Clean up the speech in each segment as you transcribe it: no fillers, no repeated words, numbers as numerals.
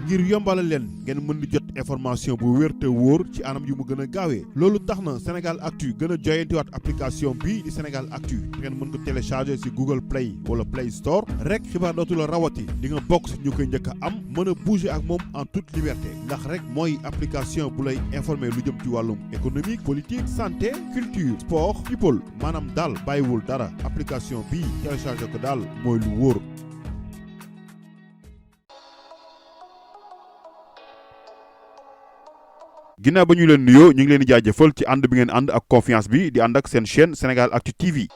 ngir yombalal leen ngeen mën di jot information bu wér te wóor ci anam yu mu gën a gaawee loolu tax na Sénégal Actu gën a joyantiwaat application bii di Sénégal Actu ngeen mën ko télécharger ci Google Play wala Play Store rek xibaar dootu la rawati di nga bokk ci ñu koy njëkk a am mën a bouger ak moom en toute liberté ndax rek mooy application bu lay informer lu jëm ci wàllum économique politique santé culture sport people maanaam daal bàyyiwul dara application bii télécharger ko daal mooy lu wóor. ginnaaw ba ñu leen nuyoo ñu ngi leen di jaajëfal ci ànd bi ngeen ànd ak confiance bi di ànd ak seen chaîne Sénégal Actu TV.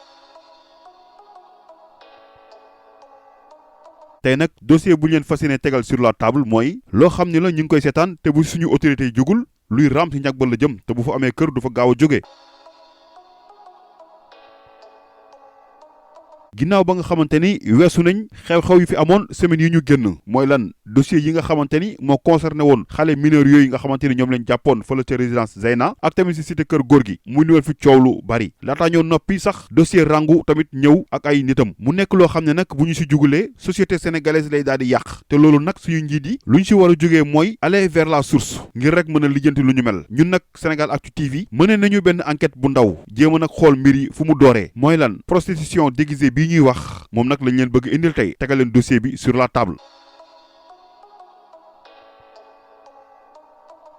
tey nag dossier bu ñu leen fas yéene tegal sur la table mooy loo xam ne la ñu ngi koy seetaan te bu suñu autorité yi jógul luy raam ci ñàkk ba la jëm te bu fa amee kër du fa gaaw a jóge. ginnaaw ba nga xamante ni weesu nañ xew-xew yi fi amoon semaine yi ñu génn mooy lan dossier yi nga xamante ni moo concerné woon xale mineurs yooyu nga xamante ni ñoom lañ jàppoon fële ca résidence Zeyna ak tamit si cité kër góor gi muy niwel fi coow lu bari laataa ñoo noppi sax dossier rangu tamit ñëw ak ay nitam mu nekk loo xam ne nag bu ñu si jugulee société sénégalaise lay daal di yàq te loolu nag suñu njiit yi lu ñu si war a jógee mooy aller vers la source ngir rek mën a lijjanti lu ñu mel ñun nag Sénégal Actu TV mëne nañu benn enquête bu ndaw jéem a nag xool mbir yi fu mu dooree mooy lan prostitution déguisée bi ñuy wax moom nag lañ leen bëgg indil tey tegal leen dossier bi sur la table.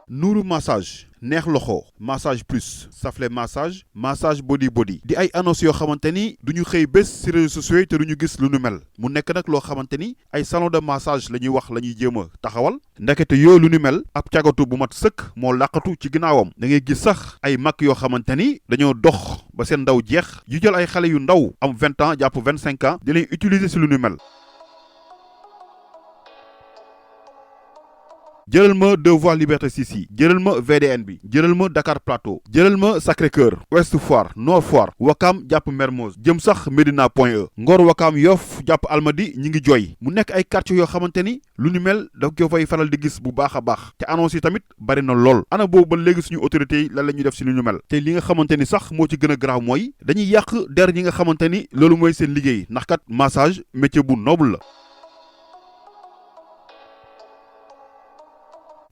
Nourou massage neex loxo massage plus safle massage massage body di ay annonce yoo xamante ni du ñu xëy bés ci réseaux sociaux yi te du ñu gis lu nu mel mu nekk nag loo xamante ni ay salon de massage la ñuy wax la ñuy jéem a taxawal ndekete yoo lu nu mel ab cagatu bu mat sëkk moo làqatu ci ginnaawam da ngay gis sax ay mag yoo xamante ni dañoo dox ba seen ndaw jeex yu jël ay xale yu ndaw am 20 ans jàpp 25 ans di leen utiliser ci lu nu mel. jëlal ma Deux Voies Liberté 6 yi jëlal ma VDN bi jëlal ma Dakar Plateau jëlal ma Sacré-Cœur Ouest Foire Nord Foire Wakam jàpp Mermoz jëm sax Médina Point E Ngor Wakam Yoff jàpp Almadi ñi ngi jooy mu nekk ay quartiers yoo xamante ni lu ni mel da ko fay faral di gis bu baax a baax te annonce yi tamit bari na lool ana boobu ba léegi suñu autorités yi lan la ñuy def si lu ñu mel te li nga xamante ni sax moo ci gën a garaaw mooy dañuy yàq der ñi nga xamante ni loolu mooy seen liggéey ndax kat massage métier bu noble la.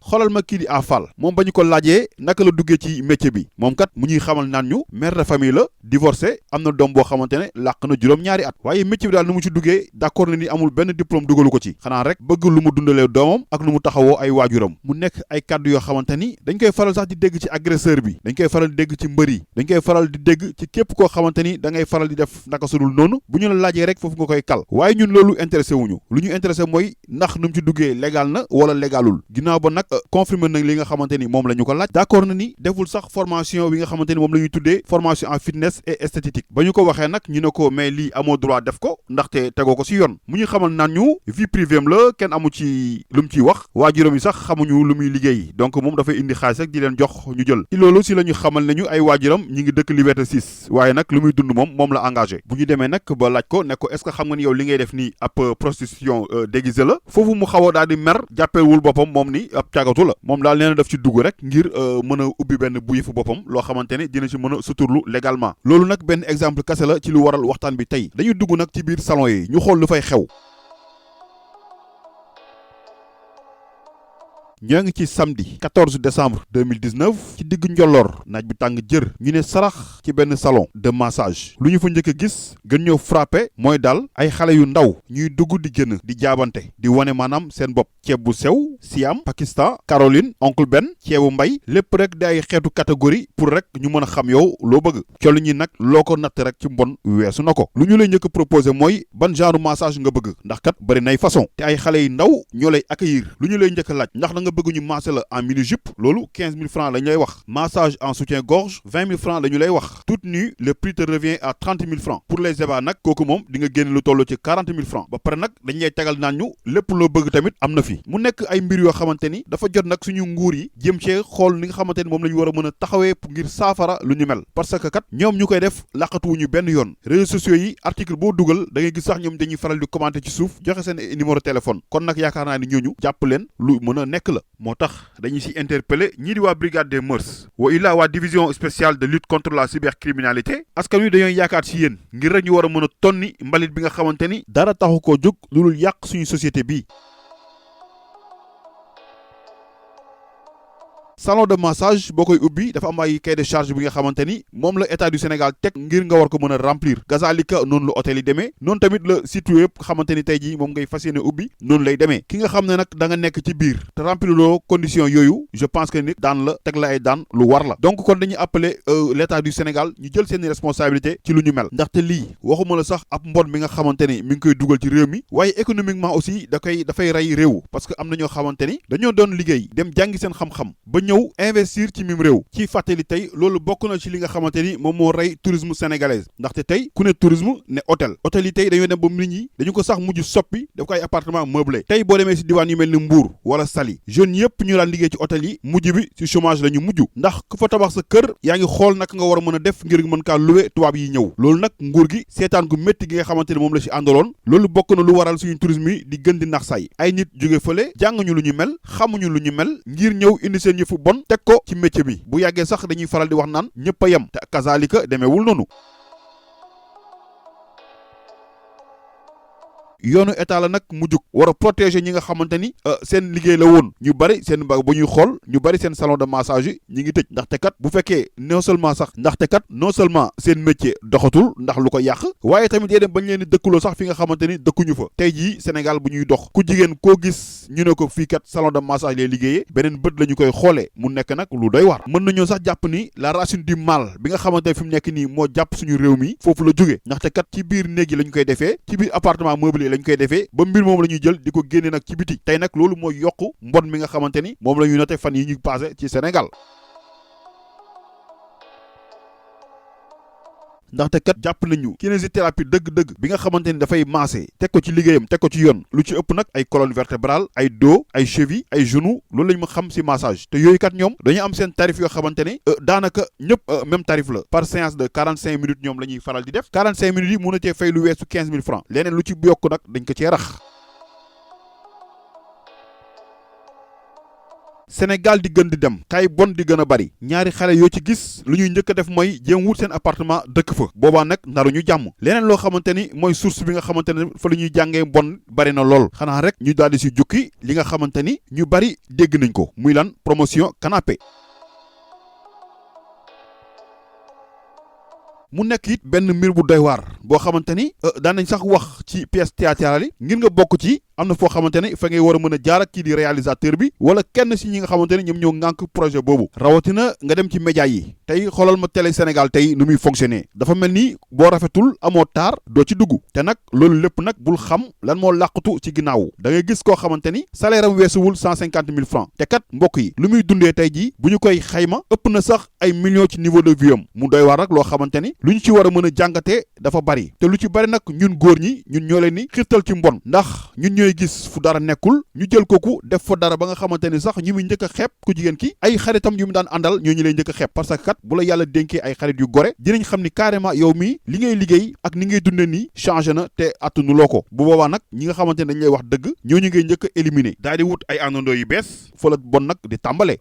xoolal ma kii di Afal moom ba ñu ko laajee naka la duggee ci métier bi moom kat mu ñuy xamal naan ñu mère de famille la divorcé am na doom boo xamante ne làq na juróom-ñaari at waaye métier bi daal nu mu ci duggee d'accord na ni amul benn diplôme dugalu ko ci xanaa rek bëgg lu mu dundalee doomam ak lu mu taxawoo ay waajuram mu nekk ay kàddu yoo xamante ni dañ koy faral sax di dégg ci agresseur bi dañ koy faral di dégg ci mbër yi dañ koy faral di dégg ci képp koo xamante ni da ngay faral di def naka sudul noonu bu ñu la laajee rek foofu nga koy kal waaye ñun loolu intéressé wuñu lu ñu intéressé mooy ndax nu mu ci duggee légal na wala légalul ginnaaw ba nag confirmé nag li nga xamante ni moom la ñu ko laaj d'accord na ni deful sax formation bi nga xamante ni moom la ñuy tuddee formation en fitness et esthétique ba ñu ko waxee nag ñu ne ko mais lii amoo droit def ko ndaxte tegoo ko ci yoon mu ñu xamal naan ñu vie privée am la kenn amu ci lu mu ciy wax waajuram yi sax xamuñu lu muy liggéey donc moom dafay indi xaalis rek di leen jox ñu jël ci loolu ci la ñu xamal nañu ay waajuram ñi ngi dëkk Liberté 6 waaye nag lu muy dund moom la engagé bu ñu demee nag ba laaj ko ne ko est-ce que xam nga ni yow li ngay def nii ab prostitution déguisée la foofu mu xaw a daal di mer jàppewul boppam moom ni ab càggatu la moom daal nee na daf ci dugg rek ngir mën a ubbi benn bu yëfu boppam loo xamante ne dina ci mën a suturlu légalement loolu nag benn exemple kese la ci lu waral waxtaan bi tey dañuy dugg nag ci biir salon yi ñu xool lu fay xew. ñoo ngi ci samedi 14 décembre 2019 ci diggu njolloor naaj bi tàng jër ñu ne sarax ci benn salon de massage lu ñu fa njëkk a gis gën ñoo frappé mooy daal ay xale yu ndaw ñuy dugg di génn di jaabante di wane maanaam seen bopp ceeb bu sew Siam Pakistan Caroline Oncle Ben ceebu mbay lépp rek di ay xeetu catégorie pour rek ñu mën a xam yow loo bëgg col ñi nag loo ko natt rek ci mbon weesu na ko lu ñu lay njëkk a proposé mooy ban genre massage nga bëgg ndax kat bari nay façon te ay xale yu ndaw ñoo lay accueillir lu ñu lay njëkk a laaj ndax da nga bëgg ñu massé la en mini jupe loolu 15 000 francs lañ lay wax massage en soutien gorge 20 000 francs la ñu lay wax toute nue le prix te revient à 30 000 francs pour les ébats nag kooku moom di nga génn lu toll ci 40 000 francs ba pare nag dañ lay tegal naan ñu lépp loo bëgg tamit am na fi mu nekk ay mbir yoo xamante ni dafa jot nag suñu nguur yi jëm cee xool ni nga xamante ni moom la ñu war a mën a taxawee ngir saafara lu ñu mel parce que kat ñoom ñu koy def laqatuwuñu benn yoon réseaux sociaux yi article boo dugal da ngay gis sax ñoom dañuy faral di commenter ci suuf joxe seen numéro téléphone kon nag yaakaar naa ni ñooñu jàpp leen lu mën a nekk la moo tax dañuy ci interpeller ñii di waa brigade des mœurs wa illaa waa division spéciale de lutte contre la cybercriminalité askan wi dañoo yaakaar ci yéen ngir rek ñu war a mën a tonni mbalit bi nga xamante ni dara taxu koo jóg lu dul yàq suñu société bii salon de massage boo koy ubbi dafa am ay cahier de charge bi nga xamante ni moom la état du Sénégal teg ngir nga war ko mën a remplir gazalika noonu la hôtel yi demee noonu tamit la site yëpp xamante ni tey jii moom ngay fas yéene ubbi noonu lay demee ki nga xam ne nag da nga nekk ci biir te remplir loo condition yooyu je pense que nit daan la teg la ay daan lu war la donc kon dañuy appeler l'état du Sénégal ñu jël seeni responsabilité ci lu ñu mel ndaxte lii waxuma la sax ab mbon mi nga xamante ni mi ngi koy dugal ci réew mi waaye économiquement aussi dafay rey réew parce que am na ñoo xamante ni dañoo doon liggéey dem jàngi seen xam-xam ba ñëw investir ci mim réew ci fàttali tey loolu bokk na ci li nga xamante ni moom moo rey tourisme sénégalaise ndaxte tey ku ne tourisme ne hôtel yi tey dañoo dem ba nit ñi dañu ko sax mujj soppi daf ko ay appartement meublé tey boo demee si diwaan yu mel ni Mbour wala Saly jeunes yëpp ñu daan liggéey ci hôtel yi mujj bi ci chômage la ñu mujj ndax ku fa tabax sa kër yaa ngi xool naka nga war a mën a def ngir mën kaa louer tubaab yi ñëw loolu nag nguur gi seetaan gu métti gi nga xamante ni moom la ci àndaloon loolu bokk na lu waral suñu tourisme yi di gën di nax say ay nit jóge fële jànguñu lu ñu mel xamuñu lu ñu mel ngir ñëw indi seen yëfu bon teg ko ci métier bi bu yàggee sax dañuy faral di wax naan ñëpp a yem te kazaalika demeewul noonu yoonu état la nag mu jug war a protéger ñi nga xamante ni seen liggéey la woon ñu bari seen ba ñuy xool ñu bari seen salon de massage yi ñi ngi tëj ndaxte kat bu fekkee non seulement seen métier doxatul ndax lu ko yàq waaye tamit yéen bañ leen di dëkkuloo sax fi nga xamante ni dëkkuñu fa tey jii Sénégal bu ñuy dox ku jigéen koo gis ñu ne ko fii kat salon de massage lay liggéeyee beneen bët la ñu koy xoolee mu nekk nag lu doy war mën nañoo sax jàpp ni la racine du mal bi nga xamante ne fi mu nekk nii moo jàpp suñu réew mi foofu la jóge ndaxte kat ci biir néeg yi lañ koy defee ci biir appartement meublé lañ koy defee ba mbir moom la ñuy jël di ko génne nag ci biti tey nag loolu mooy yokk mbon mi nga xamante ni moom la ñuy noté fan yi ñu passé ci Sénégal ndaxte kat jàpp nañu kinésithérapie dëgg-dëgg bi nga xamante ni dafay maase teg ko ci liggéeyam teg ko ci yoon lu ci ëpp nag ay colonne vertébrale ay dos ay cheville ay genou loolu lañ ma xam ci massage te yooyu kat ñoom dañu am seen tarif yoo xamante ne daanaka ñëpp même tarif la par séance de 45 minutes ñoom la ñuy faral di def 45 minutes yi mën na cee fay lu weesu 15 000 francs leneen lu ci yokk nag dañ ko cee rax Sénégal di gën di dem kay bon di gën a bari ñaari xale yoo ci gis lu ñuy njëkk a def mooy jéem wut seen appartement dëkk fa boobaa nag naruñu jàmm leneen loo xamante ni mooy source bi nga xamante ne fa la ñuy jàngee bon bari na lool xanaa rek ñu daal di si jukki li nga xamante ni ñu bari dégg nañ ko muy lan promotion canapé mu nekk it benn mbir bu doy waar boo xamante ni daan nañ sax wax ci pièce théâtrale yi ngir nga bokk ci am na foo xamante ne fa ngay war a mën a jaar ak kii di réalisateur bi wala kenn si ñi nga xamante ne ñoom ñoo ŋànk projet boobu rawatina nga dem ci média yi tey xoolal ma télé Sénégal tey nu muy fonctionner dafa mel ni boo rafetul amoo taar doo ci dugg te nag loolu lépp nag bul xam lan moo làqatu ci ginnaaw da ngay gis koo xamante ni salaire am weesuwul 150 000 francs te kat mbokk yi lu muy dundee tey jii bu ñu koy xayma ëpp na sax ay millions ci niveau de vie am mu doy waar rek loo xamante ni lu ñu ci war a mën a jàngatee dafa bari te lu ci bari nag ñun góor ñi ñun ñoo leen ni xirtal ci mbon ndax ñun ñooy gis fu dara nekkul ñu jël kooku def fa dara ba nga xamante ni sax ñi muy njëkk a xeeb ku jigéen ki ay xaritam yu mu daan àndal ñoo ñu lay njëkk a xeeb parce que kat bu la yàlla dénkee ay xarit yu gore dinañ xam ni carrément yow mii li ngay liggéey ak ni ngay dundee nii changé na te attanuloo ko bu boobaa nag ñi nga xamante ne dañ lay wax dëgg ñooñu ngay njëkk a éliminer daal di wut ay àndandoo yu bees fa la bon nag di tàmbale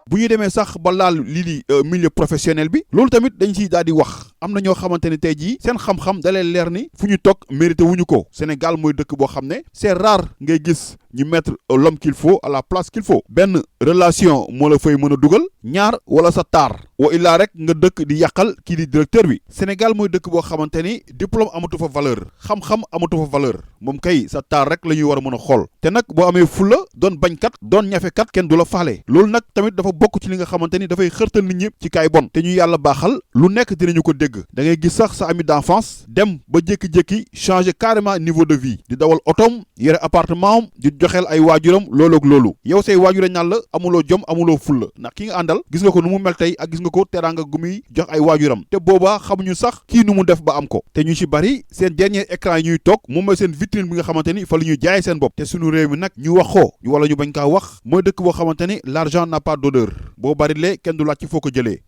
bu ñu demee sax ba laal lii di milieu professionnel bi loolu tamit dañ ciy daal di wax am na ñoo xamante ne tey jii seen xam-xam da leen leer ni fu ñu toog mérité wuñu ko Sénégal mooy dëkk boo xam ne c'est rare ngay gis ñu mettre l'homme qu'il faut à la place qu'il faut benn relation moo la fay mën a dugal ñaar wala sa taar wa illaa rek nga dëkk di yàqal kii di directeur bi Sénégal mooy dëkk boo xamante ni diplôme amatu fa valeur xam-xam amatu fa valeur moom kay sa taar rek la ñuy war a mën a xool te nag boo amee fulla doon bañkat doon ñafekat kenn du la faale loolu nag tamit dafa bokk ci li nga xamante ni dafay xërtal nit ñi ci kaay bon te ñu yàlla baaxal lu nekk dinañu ko dégg da ngay gis sax sa ami d'enfance dem ba jékki-jékki changer carrément niveau de vie di dawal otoom yore appartement am di joxeel ay waajuram loolu ak loolu yow say waajur naan la amuloo jom amuloo fulla ndax ki nga àndal gis nga ko nu mu mel tey ak gis nga ko teraanga gu muy jox ay waajuram te boobaa xamuñu sax kii nu mu def ba am ko te ñu ci bari seen dernier écran yi ñuy toog moom mooy seen vitrine bi nga xamante ni fa la ñuy jaay seen bopp te suñu réew mi nag ñu wax ko wala ñu bañ kaa wax mooy dëkk boo xamante ni l'argent n'a pas d'odeur boo bari lee kenn du laaj ci foo ko jëlee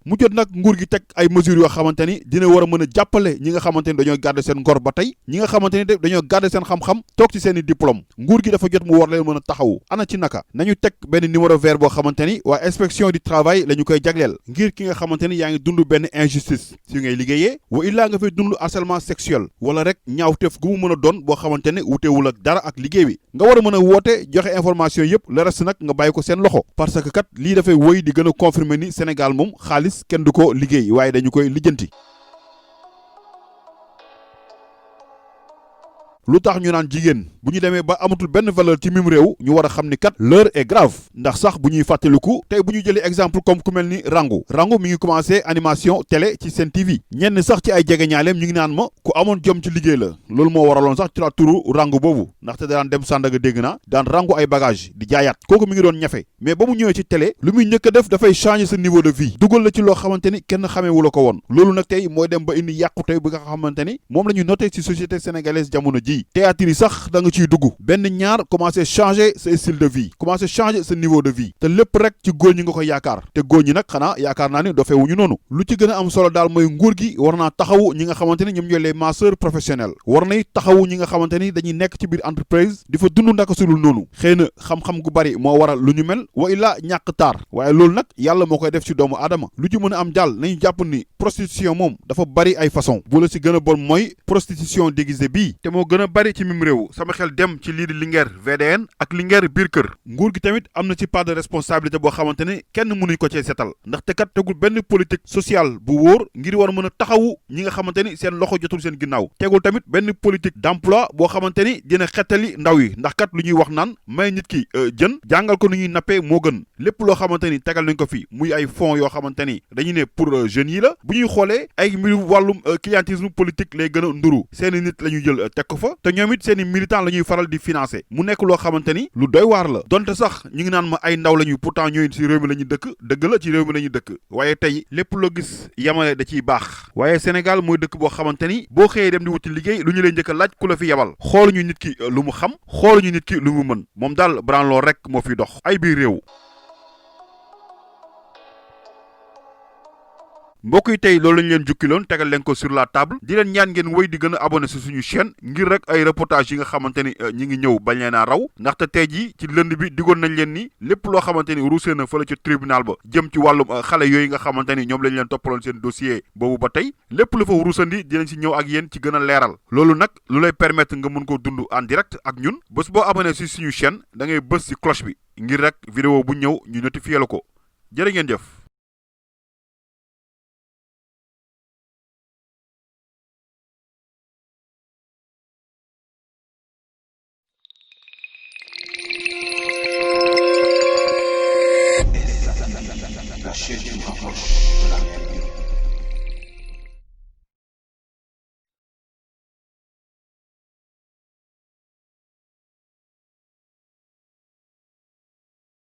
mu jot nag nguur gi teg ay mesures yoo xamante ni dina war a mën a jàppale ñi nga xamante ni dañoo garder seen ngor ba tey ñi nga xamante ni dañoo garder seen xam-xam toog ci seen i diplôme nguur gi dafa jot mu war leen mën a taxawu ana ci naka nañu teg benn numéro vert boo xamante ni waa inspection du travail la ñu koy jagleel ngir ki nga xamante ni yaa ngi dund benn injustice si ngay liggéeyee wa illaa nga fay dund harcèlement sexuel wala rek ñaawteef gu mu mën a doon boo xamante ne wuteewul ak dara ak liggéey bi nga war a mën a woote joxe information yëpp le reste nag nga bàyyi ko seen loxo parce que kat lii dafay woy di gën a confirmer ni Sénégal moom xaalis kenn du ko liggéey waaye dañu koy lijjanti. lu tax ñu naan jigéen bu ñu demee ba amatul benn valeur ci mim réew ñu war a xam ni kat l'heure est grave ndax sax bu ñuy fàttaliku tey bu ñu jëlee exemple comme ku mel ni Rangu mi ngi commencé animation télé ci Sen TV ñenn sax ci ay jegeñaaleem ñu ngi naan ma ku amoon jom ci liggéey la loolu moo waraloon sax ci la turu Rangu boobu ndaxte daan dem Sandaga dégg naa daan rangu ay bagage di jaayaat kooku mi ngi doon ñafe mais ba mu ñëwee ci télé lu muy njëkk a def dafay changer sa niveau de vie dugal la ci loo xamante ni kenn xameewu la ko woon loolu nag tey mooy dem ba indi yàqute bi nga xamante ni moom la ñu noté ci société sénégalaise jamono ji théâtre yi sax da nga ciy dugg benn ñaar commencé changer sa style de vie commencé changer sa niveau de vie te lépp rek ci góor ñi nga koy yaakaar te góor ñi nag xanaa yaakaar naa ni dofeewuñu noonu lu ci gën a am solo daal mooy nguur gi war naa taxawu ñi nga xamante ni ñoom ñooy les masseurs professionnels war nay taxawu ñi nga xamante ni dañuy nekk ci biir entreprise di fa dund ndaka sulul noonu xëy na xam-xam gu bari moo waral lu ñu mel wa illaa ñàkk taar waaye loolu nag yàlla moo koy def ci doomu aadama lu ci mën a am daal nañu jàpp ni prostitution moom dafa bari ay façon bu la ci gën a bon mooy prostitution déguisée bii te moo gën a bari ci mim réew sama xel dem ci lii di Linguère VDN ak Linguère biir kër nguur gi tamit am na ci part de responsabilité boo xamante ne kenn mënuñ ko cee setal ndaxte kat tegul benn politique sociale bu wóor ngir war mën a taxawu ñi nga xamante ni seen loxo jotul seen ginnaaw tegul tamit benn politique d'emploi boo xamante ni dina xettali ndaw yi ndax kat lu ñuy wax naan may nit ki jën jàngal ko nu ñuy nappee moo gën lépp loo xamante ni tegal nañ ko fi muy ay fonds yoo xamante ni dañu ne pour jeunes yi la bu ñuy xoolee ay mbiru wàllum clientélisme politique lay gën a nduru seeni nit la ñuy jël teg ko fa te ñoom it seeni militant la ñuy faral di financer mu nekk loo xamante ni lu doy waar la donte sax ñu ngi naan ma ay ndaw la ñuy pourtant ñooy ci réew mi la ñuy dëkk dëgg la ci réew mi la ñuy dëkk waaye tey lépp loo gis yamale da ciy baax waaye Sénégal mooy dëkk boo xamante ni boo xëyee dem di wuti liggéey lu ñu lay njëkk a laaj ku la fi yabal xooluñu nit ki lu mu xam xooluñu nit ki lu mu mën moom daal branloo rek moo fi dox ay biir réew. mbokk yi tey loolu lañ leen jukkiloon tegal leen ko sur la table di leen ñaan ngeen wéy di gën a abonné si suñu chaîne ngir rek ay reportage yi nga xamante ni ñi ngi ñëw bañ leen a raw ndaxte tey jii ci lënd bi digoon nañ leen ni lépp loo xamante ni ruusee na fële ci tribunal ba jëm ci wàllum xale yooyu nga xamante ni ñoom lañ leen toppaloon seen dossier boobu ba tey lépp lu fa ruusandi dinañ si ñëw ak yéen ci gën a leeral loolu nag lu lay permettre nga mën ko dund en direct ak ñun bés boo abonné si suñu chaîne da ngay bës si cloche bi ngir rek vidéo bu ñëw ñu notifié la ko jërë ngeen jëf